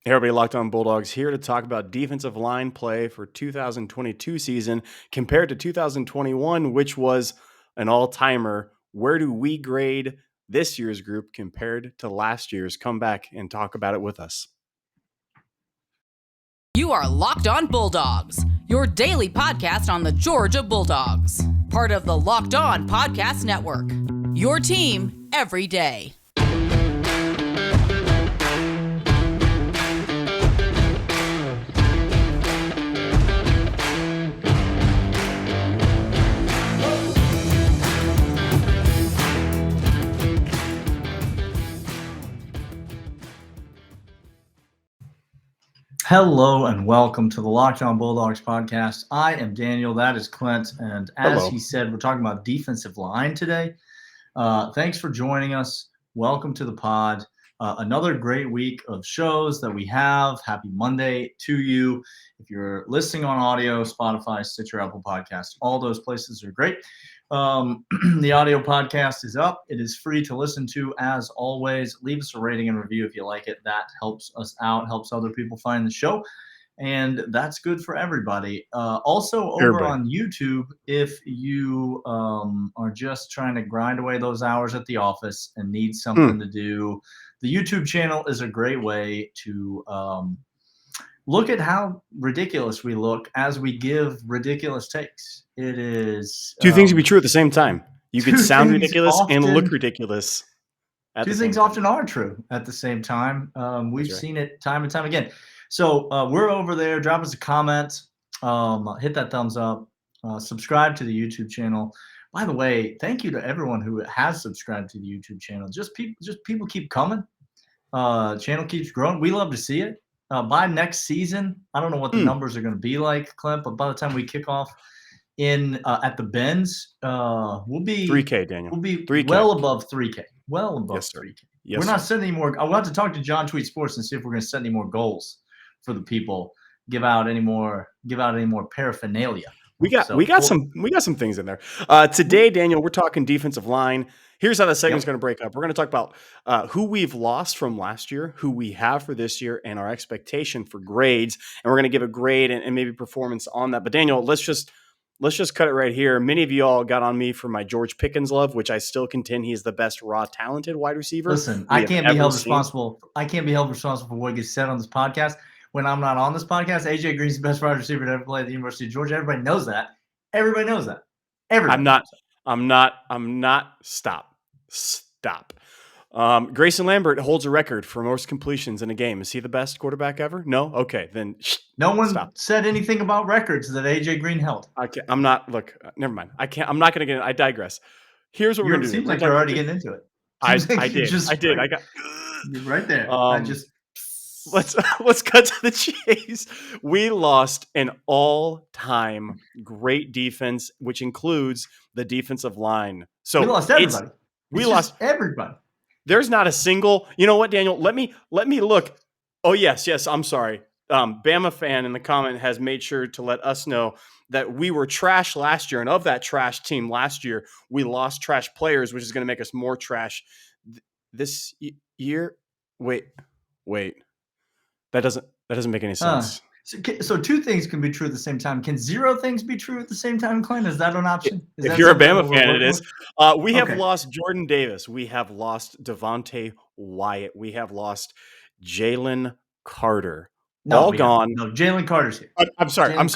Hey, everybody, Locked On Bulldogs here to talk about defensive line play for 2022 season compared to 2021, which was an all-timer. Where do we grade this year's group compared to last year's? Come back and talk about it with us. You are Locked On Bulldogs, your daily podcast on the Georgia Bulldogs, part of the Locked On Podcast Network, your team every day. Hello and welcome to the Locked On Bulldogs podcast. I am Daniel. That is Clint. And as Hello. he said, we're talking about defensive line today. Thanks for joining us. Welcome to the pod. Another great week of shows that we have. Happy Monday to you. If you're listening on audio, Spotify, Stitcher, Apple Podcasts, all those places are great. The audio podcast is up. It is free to listen to as always. Leave us a rating and review if you like it. That helps us out, helps other people find the show. And that's good for everybody. Also over on YouTube, if you are just trying to grind away those hours at the office and need something to do, the YouTube channel is a great way to look at how ridiculous we look as we give ridiculous takes. It is Two things can be true at the same time. You could sound ridiculous and look ridiculous. Two things often are true at the same time. We've seen it time and time again. So we're over there. Drop us a comment. Hit that thumbs up. Subscribe to the YouTube channel. By the way, thank you to everyone who has subscribed to the YouTube channel. Just people keep coming. Channel keeps growing. We love to see it. By next season, I don't know what the numbers are going to be like, Clint, but by the time we kick off in at the Benz, we'll be 3K, Daniel. We'll be 3K. well above 3K. Well above 3K. Yes, we're not setting any more. I'll have to talk to John Tweet Sports and see if we're going to set any more goals for the people. Give out any more paraphernalia. We got some things in there. Today, Daniel, we're talking defensive line. Here's how the segment's going to break up. We're going to talk about who we've lost from last year, who we have for this year, and our expectation for grades. And we're going to give a grade and maybe performance on that. But Daniel, let's just cut it right here. Many of you all got on me for my George Pickens love, which I still contend he's the best raw talented wide receiver. Listen, I can't be held responsible for what gets said on this podcast. When I'm not on this podcast, AJ Green's the best wide receiver to ever play at the University of Georgia. Everybody knows that. Everybody. I'm not. Stop. Grayson Lambert holds a record for most completions in a game. Is he the best quarterback ever? No? Okay, then no one said anything about records that AJ Green held. Okay, I'm not. Look, never mind. I'm not going to get. I digress. Here's what we're going to do. It seems like you're already getting into it. I did. I got. You're right there. Let's cut to the chase. We lost an all-time great defense, which includes the defensive line. So we lost everybody. We lost everybody. There's not a single. You know what, Daniel? Let me look. Oh yes. I'm sorry. Bama fan in the comment has made sure to let us know that we were trash last year, and of that trash team last year, we lost trash players, which is going to make us more trash this year. Wait. That doesn't make any sense. So two things can be true at the same time. Can zero things be true at the same time, Clint? Is that an option? If you're a Bama fan, it is. We have lost Jordan Davis. We have lost Devontae Wyatt. We have lost Jalen Carter. Gone. No, Jalen Carter's here. I'm sorry. Right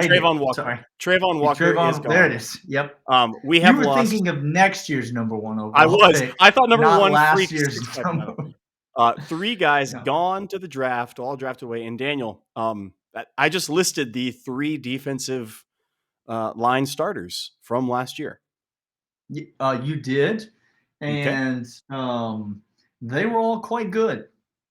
Trayvon Walker. Trayvon Walker is gone. There it is. Yep. We have you were lost. Thinking of next year's number one overall. I was. Pick, I thought number one. Last year's number. Three guys gone to the draft, all drafted away. And Daniel, I just listed the three defensive line starters from last year. You did, and they were all quite good,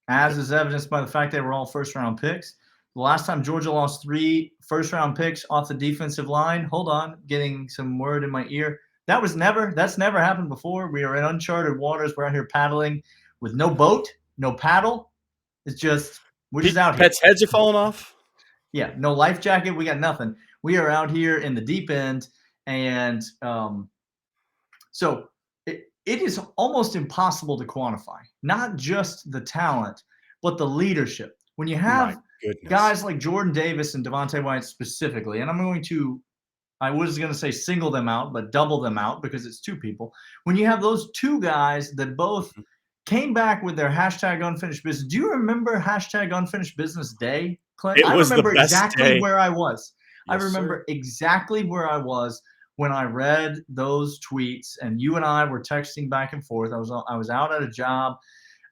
as is evidenced by the fact they were all first-round picks. The last time Georgia lost 3 first-round picks off the defensive line, hold on, getting some word in my ear. That's never happened before. We are in uncharted waters. We're out here paddling with no boat, no paddle. We're just out here. Pets' heads are falling off. Yeah, no life jacket. We got nothing. We are out here in the deep end, and so it is almost impossible to quantify, not just the talent, but the leadership, When you My have goodness. guys like Jordan Davis and Devontae White specifically, and I was going to say single them out, but double them out because it's two people. When you have those two guys that both came back with their hashtag unfinished business. Do you remember hashtag unfinished business day, Clint? It I was the remember best exactly day. where I was. I Yes, remember sir. exactly where I was when I read those tweets, and you and I were texting back and forth. I was out at a job,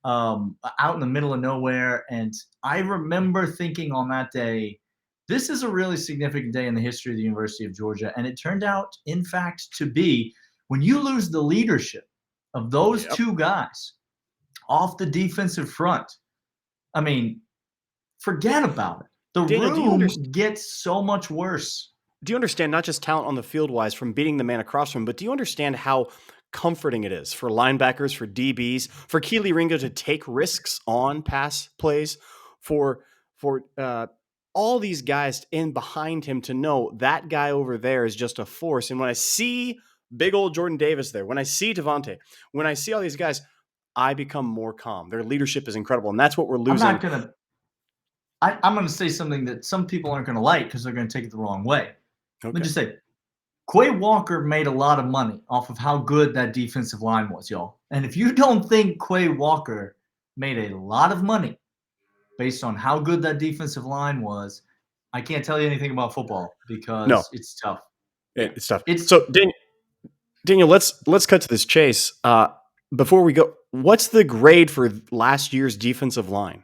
out in the middle of nowhere, and I remember thinking on that day, this is a really significant day in the history of the University of Georgia. And it turned out, in fact, to be when you lose the leadership of those Yep. two guys off the defensive front, I mean, forget about it. The Daniel, room gets so much worse. do you understand not just talent on the field wise from beating the man across from him, but do you understand how comforting it is for linebackers, for DBs, for Keely Ringo to take risks on pass plays, for all these guys in behind him to know that guy over there is just a force. And when I see big old Jordan Davis there, when I see Devontae, when I see all these guys, I become more calm. Their leadership is incredible, and that's what we're I'm losing. not gonna. I'm going to say something that some people aren't going to like because they're going to take it the wrong way. Let me Okay. just say, Quay Walker made a lot of money off of how good that defensive line was, y'all. And if you don't think Quay Walker made a lot of money based on how good that defensive line was, I can't tell you anything about football because No, it's tough. it's tough. It's So Daniel, let's cut to this chase. Before we go, what's the grade for last year's defensive line?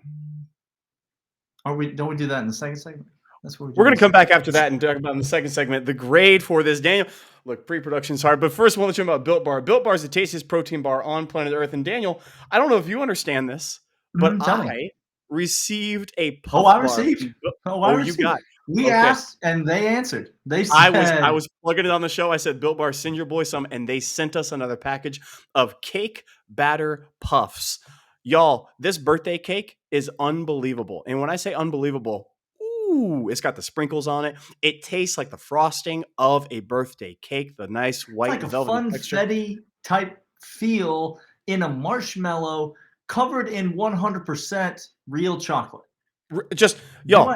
don't we do that in the second segment? That's what We're going to come back after that and talk about in the second segment the grade for this. Daniel, look, pre-production's hard, but first, I want to tell you about Built Bar. Built Bar is the tastiest protein bar on planet Earth. And Daniel, I don't know if you understand this, but Tell me. I received a Oh, Puff I Bar. received. Oh, you got. We Okay. asked and they answered. They I said, was plugging it on the show. I said, Built Bar, send your boy some, and they sent us another package of cake batter puffs. Y'all, this birthday cake is unbelievable. And when I say unbelievable, ooh, it's got the sprinkles on it. It tastes like the frosting of a birthday cake, the nice white like a velvety texture. funfetti type feel in a marshmallow covered in 100% real chocolate. Just, y'all,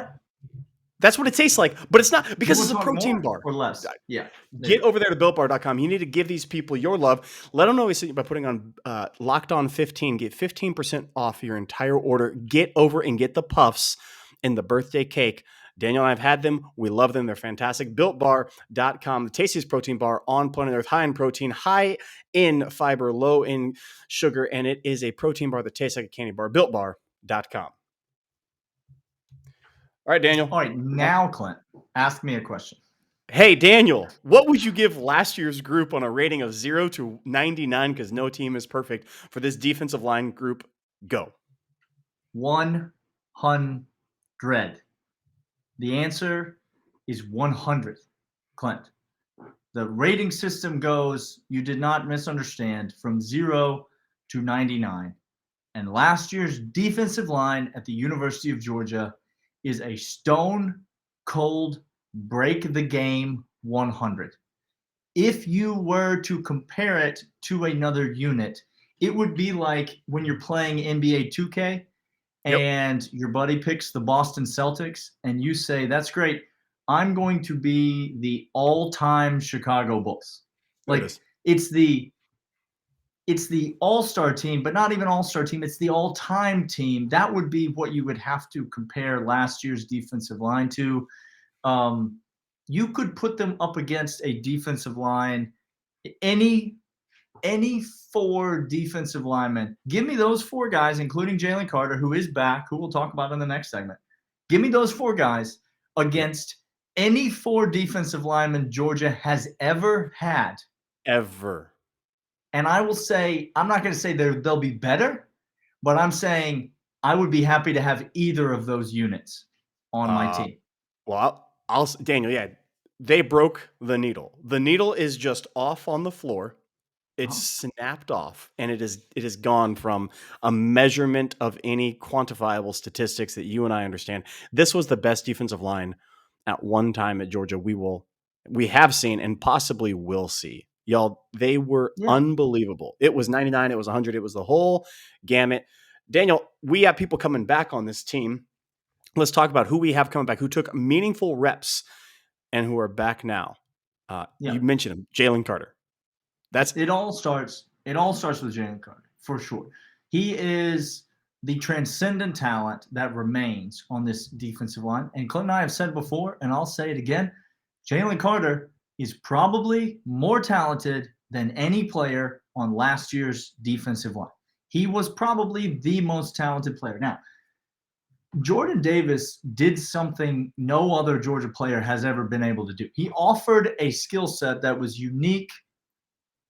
that's what it tastes like, but it's not because it's a protein bar. Or less. Yeah. Get over there to BuiltBar.com. You need to give these people your love. Let them know we sent you by putting on Locked On 15. Get 15% off your entire order. Get over and get the puffs and the birthday cake. Daniel and I have had them. We love them. They're fantastic. BuiltBar.com, the tastiest protein bar on planet Earth. High in protein, high in fiber, low in sugar, and it is a protein bar that tastes like a candy bar. BuiltBar.com. All right, Daniel. All right, now, Clint, ask me a question. Hey, Daniel, what would you give last year's group on a rating of 0 to 99? Because no team is perfect for this defensive line group. Go. 100. The answer is 100, Clint. The rating system goes, you did not misunderstand, from 0 to 99. And last year's defensive line at the University of Georgia is a stone cold break the game 100. If you were to compare it to another unit, it would be like when you're playing NBA 2K and your buddy picks the Boston Celtics and you say, that's great. I'm going to be the all-time Chicago Bulls. Like it's the all-star team, but not even all-star team. It's the all-time team. That would be what you would have to compare last year's defensive line to. You could put them up against a defensive line, any four defensive linemen. Give me those four guys, including Jalen Carter, who is back, who we'll talk about in the next segment. Give me those four guys against any four defensive linemen Georgia has ever had. Ever. And I will say, I'm not going to say they'll be better, but I'm saying I would be happy to have either of those units on my team. Well, Daniel, yeah, they broke the needle. The needle is just off on the floor. It's snapped off, and it is gone from a measurement of any quantifiable statistics that you and I understand. This was the best defensive line at one time at Georgia we have seen and possibly will see. Y'all, they were unbelievable. It was 99, it was 100, it was the whole gamut. Daniel, we have people coming back on this team. let's talk about who we have coming back, who took meaningful reps and who are back now. Yeah. You mentioned him, Jalen Carter. It all starts with Jalen Carter, for sure. He is the transcendent talent that remains on this defensive line. And Clint and I have said before, and I'll say it again, Jalen Carter is probably more talented than any player on last year's defensive line. He was probably the most talented player. Now, Jordan Davis did something no other Georgia player has ever been able to do. He offered a skill set that was unique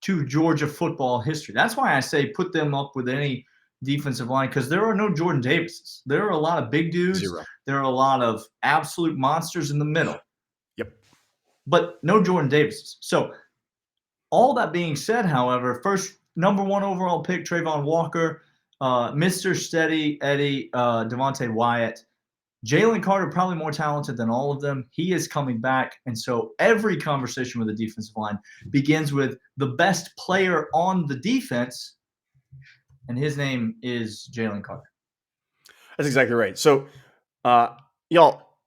to Georgia football history. That's why I say put them up with any defensive line, because there are no Jordan Davises. There are a lot of big dudes. Zero. There are a lot of absolute monsters in the middle. Yep. But no Jordan Davises. So all that being said, however, first number 1 overall pick, Trayvon Walker, Mr. Steady Eddie, Devontae Wyatt. Jalen Carter, probably more talented than all of them. He is coming back. And so every conversation with the defensive line begins with the best player on the defense, and his name is Jalen Carter. That's exactly right. So, y'all,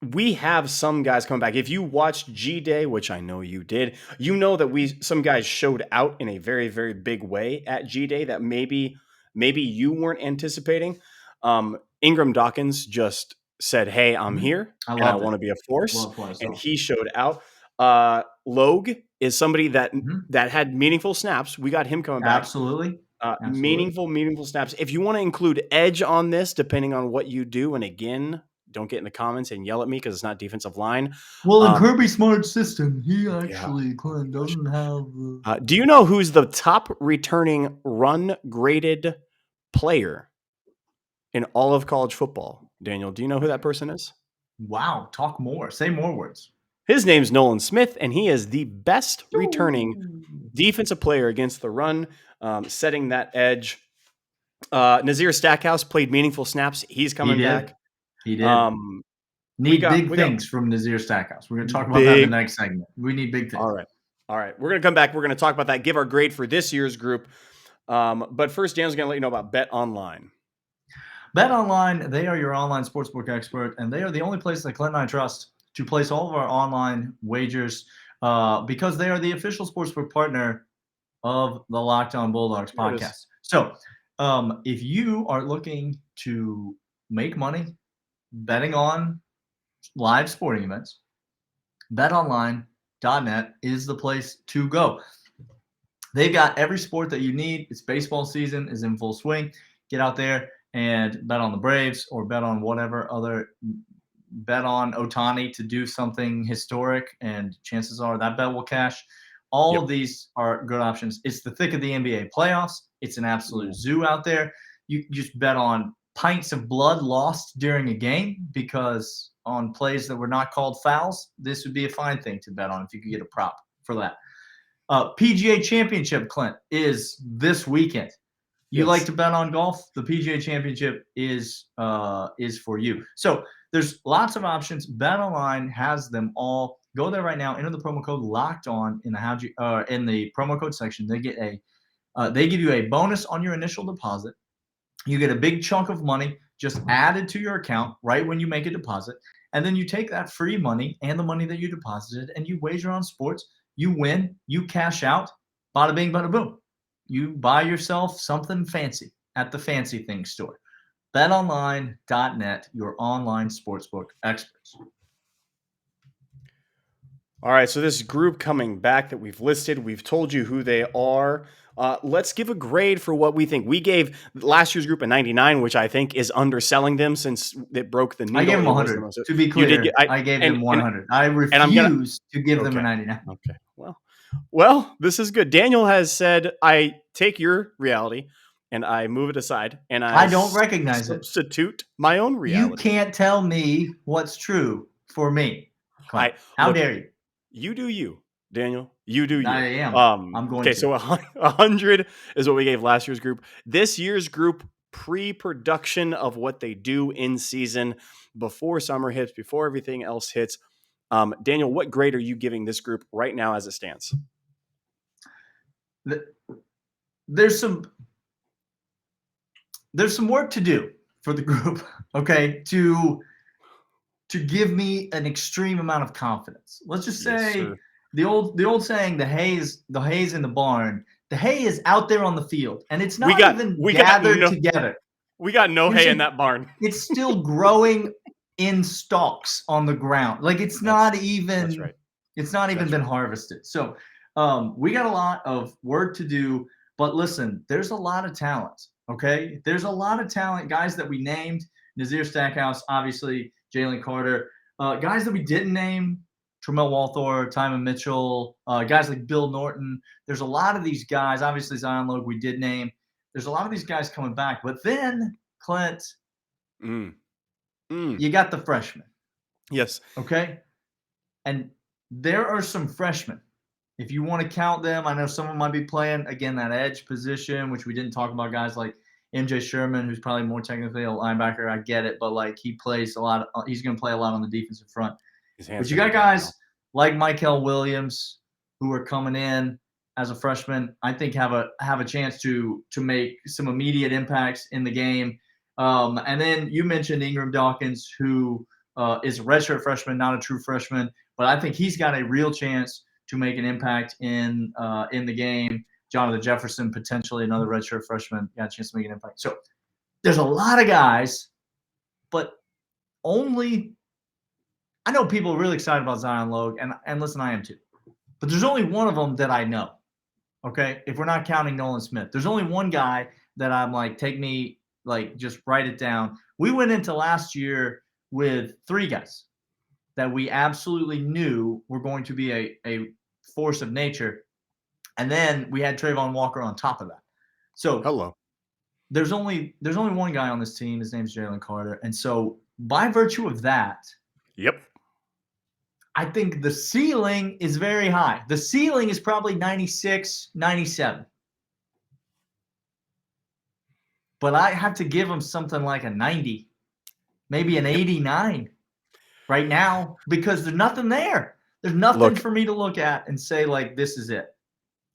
we have some guys coming back. If you watched G-Day, which I know you did, you know that some guys showed out in a very, very big way at G-Day that maybe you weren't anticipating. Ingram Dawkins just said, "Hey, I'm here, and I want to be a force," and he showed out. Logue is somebody that had meaningful snaps. We got him coming back. Absolutely. Meaningful snaps. If you want to include edge on this, depending on what you do, and again, don't get in the comments and yell at me because it's not defensive line. Well, in Kirby Smart's system, he actually Clint doesn't have. Do you know who's the top returning run graded player in all of college football? Daniel, do you know who that person is? Wow, talk more. Say more words. His name's Nolan Smith, and he is the best returning defensive player against the run, setting that edge. Nazir Stackhouse played meaningful snaps. He's coming back. He did. Need big things from Nazir Stackhouse. We're going to talk about that in the next segment. We need big things. All right. We're going to come back. We're going to talk about that, give our grade for this year's group. But first, Dan's going to let you know about BetOnline. BetOnline, they are your online sportsbook expert, and they are the only place that Clint and I trust to place all of our online wagers because they are the official sportsbook partner of the Locked On Bulldogs podcast. So if you are looking to make money betting on live sporting events, betonline.net is the place to go. They've got every sport that you need. It's baseball season is in full swing. Get out there and bet on the Braves or bet on whatever other bet on Ohtani to do something historic, and chances are that bet will cash. All of these are good options. It's the thick of the NBA playoffs. It's an absolute zoo out there. You just bet on pints of blood lost during a game because on plays that were not called fouls. This would be a fine thing to bet on if you could get a prop for that. PGA Championship, Clint, is this weekend. You like to bet on golf? The PGA Championship is for you. So there's lots of options. BetOnline has them all. Go there right now. Enter the promo code Locked On in the promo code section. They give you a bonus on your initial deposit. You get a big chunk of money just added to your account right when you make a deposit, and then you take that free money and the money that you deposited and you wager on sports. You win. You cash out. Bada bing, bada boom. You buy yourself something fancy at the Fancy Things store. BetOnline.net, your online sportsbook experts. All right, so this group coming back that we've listed, we've told you who they are. Let's give a grade for what we think. We gave last year's group a 99, which I think is underselling them since it broke the needle. I gave them 100. To be clear, I gave them 100. I refuse to give them a 99. Okay, well, this is good. Daniel has said, I take your reality and I move it aside, and I don't recognize substitute my own reality. You can't tell me what's true for me. How dare you? You do you, Daniel. You do you. I am. I'm going to. Okay, so 100 is what we gave last year's group. This year's group, pre-production of what they do in season, before summer hits, before everything else hits. Daniel, what grade are you giving this group right now as it stands? There's some work to do for the group, okay, to give me an extreme amount of confidence. Let's just say the old saying, the hay is in the barn. The hay is out there on the field, and it's not even gathered together. We got no hay in that barn. It's still growing in stalks on the ground. Like it's not even been harvested. So we got a lot of work to do. But listen, there's a lot of talent. Okay, there's a lot of talent. Guys that we named: Nazir Stackhouse, obviously, Jalen Carter. Guys that we didn't name: Tramel Walthor, Timon Mitchell, guys like Bill Norton. There's a lot of these guys. Obviously, Zion Logue we did name. There's a lot of these guys coming back. But then, Clint, you got the freshmen. Yes. Okay? And there are some freshmen. If you want to count them, I know someone might be playing, again, that edge position, which we didn't talk about, guys like MJ Sherman, who's probably more technically a linebacker. I get it. But, like, he plays a lot. He's going to play a lot on the defensive front. But you got guys like Michael Williams who are coming in as a freshman. I think have a chance to make some immediate impacts in the game. And then you mentioned Ingram Dawkins, who is a redshirt freshman, not a true freshman, but I think he's got a real chance to make an impact in the game. Jonathan Jefferson, potentially another redshirt freshman, got a chance to make an impact. So there's a lot of guys, but only – I know people are really excited about Zion Logue, and listen, I am too. But there's only one of them that I know, okay, if we're not counting Nolan Smith. There's only one guy that I'm like, take me, like, just write it down. We went into last year with 3 guys that we absolutely knew were going to be a force of nature. And then we had Trayvon Walker on top of that. So there's only one guy on this team. His name's Jalen Carter. And so by virtue of that, I think the ceiling is very high. The ceiling is probably 96, 97. But I have to give him something like a 90, maybe an 89 right now, because there's nothing there. There's nothing for me to look at and say, like, this is it.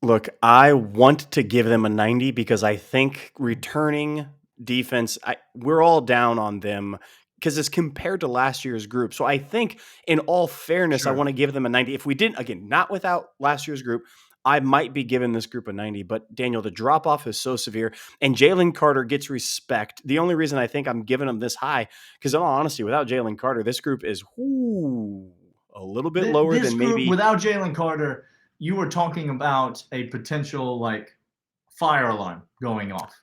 Look, I want to give them a 90 because I think returning defense, we're all down on them because it's compared to last year's group. So I think in all fairness, I want to give them a 90. If we didn't, again, not without last year's group, I might be giving this group a 90. But Daniel, the drop off is so severe, and Jalen Carter gets respect. The only reason I think I'm giving them this high, because in all honesty, without Jalen Carter, this group is a little bit lower than maybe. Without Jalen Carter, you were talking about a potential, like, fire alarm going off.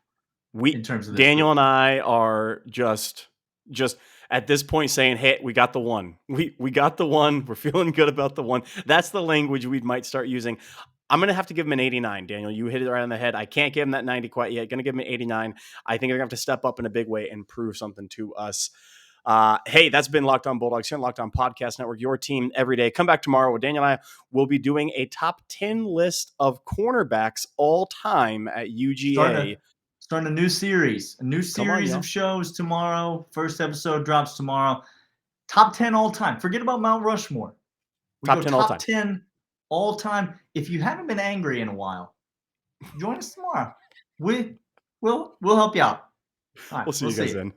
In terms of this Daniel group. and I are just at this point saying, hey, we got the one. We got the one. We're feeling good about the one. That's the language we might start using. I'm going to have to give him an 89, Daniel. You hit it right on the head. I can't give him that 90 quite yet. Going to give him an 89. I think they're going to have to step up in a big way and prove something to us. Hey, that's been Locked On Bulldogs here on Locked On Podcast Network, your team every day. Come back tomorrow where Daniel and I will be doing a top 10 list of cornerbacks all time at UGA. Starting a new series. Of shows tomorrow. First episode drops tomorrow. Top 10 all time. Forget about Mount Rushmore. Top 10 all time. If you haven't been angry in a while, join us tomorrow. We'll help you out. All right, we'll see you guys then.